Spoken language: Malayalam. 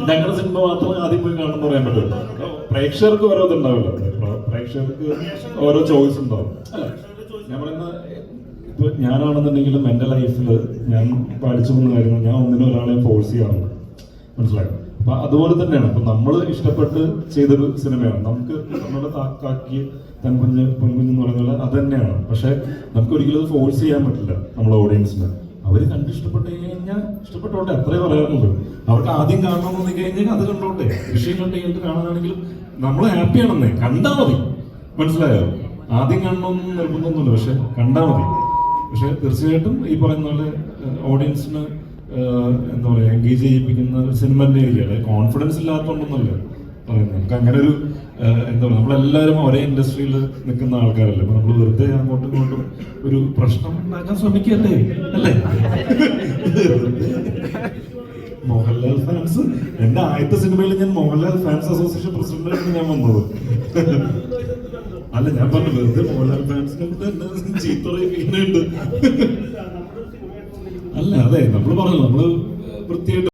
ഞങ്ങളുടെ സിനിമ മാത്രം ആദ്യം പോയി കാണുന്ന പറയാൻ പറ്റില്ല. പ്രേക്ഷകർക്ക് ഓരോ ഇതുണ്ടാവില്ല, പ്രേക്ഷകർക്ക് ഓരോ ചോയ്സ് ഉണ്ടാവും അല്ല. ഞാൻ പറയുന്ന ഇപ്പൊ ഞാനാണെന്നുണ്ടെങ്കിലും എൻ്റെ ലൈഫിൽ ഞാൻ പഠിച്ചു പോകുന്ന കാര്യങ്ങൾ ഞാൻ ഒന്നിനും ഒരാളെ ഫോഴ്സ് ചെയ്യാറുണ്ട്, മനസ്സിലായോ? അപ്പൊ അതുപോലെ തന്നെയാണ് ഇപ്പൊ നമ്മൾ ഇഷ്ടപ്പെട്ട് ചെയ്തൊരു സിനിമയാണ്. നമുക്ക് നമ്മുടെ കാക്കി പെൺകുഞ്ഞ് എന്ന് പറയുന്നത് അത് തന്നെയാണ്. പക്ഷെ നമുക്ക് ഒരിക്കലും അത് ഫോഴ്സ് ചെയ്യാൻ പറ്റില്ല നമ്മുടെ ഓഡിയൻസിന്. അവര് കണ്ട് ഇഷ്ടപ്പെട്ട് കഴിഞ്ഞാൽ ഇഷ്ടപ്പെട്ടോട്ടെ, അത്രേ പറയാറുള്ളൂ. അവർക്ക് ആദ്യം കാണണമെന്ന് തോന്നി കഴിഞ്ഞാൽ അത് കണ്ടോട്ടെ. വിഷയം കണ്ട് കഴിഞ്ഞിട്ട് കാണാനാണെങ്കിലും നമ്മൾ ഹാപ്പിയാണെന്നേ, കണ്ടാ മതി, മനസ്സിലായോ? ആദ്യം കാണണമെന്ന് നിർബന്ധമൊന്നുമില്ല, പക്ഷെ കണ്ടാ മതി. പക്ഷെ തീർച്ചയായിട്ടും ഈ പറയുന്ന പോലെ ഓഡിയൻസിന് എന്താ പറയുക എൻഗേജ് ചെയ്യിപ്പിക്കുന്ന സിനിമ തന്നെ ആയിരിക്കും. കോൺഫിഡൻസ് ഇല്ലാത്തതുകൊണ്ടൊന്നുമല്ല പറയുന്നത്. നമുക്ക് അങ്ങനെ ഒരു എന്താ പറയുക, നമ്മളെല്ലാവരും ഒരേ ഇൻഡസ്ട്രിയിൽ നിൽക്കുന്ന ആൾക്കാരല്ലേ. അപ്പൊ നമ്മൾ വെറുതെ അങ്ങോട്ടും ഇങ്ങോട്ടും ഒരു പ്രശ്നം ഉണ്ടാക്കാൻ ശ്രമിക്കല്ലേ അല്ലേ? മോഹൻലാൽ ഫാൻസ്, എന്റെ ആദ്യത്തെ സിനിമയിൽ ഞാൻ മോഹൻലാൽ ഫാൻസ് അസോസിയേഷൻ പ്രസിഡന്റായിട്ട് ഞാൻ വന്നത്. അല്ല, ഞാൻ പറഞ്ഞു വെറുതെ മോഹൻലാൽ ഫാൻസിനെ ചീത്ത പറയിപ്പിക്കുന്നുണ്ട്. അല്ല, അതെ, നമ്മൾ പറഞ്ഞു നമ്മള് വൃത്തിയായിട്ട്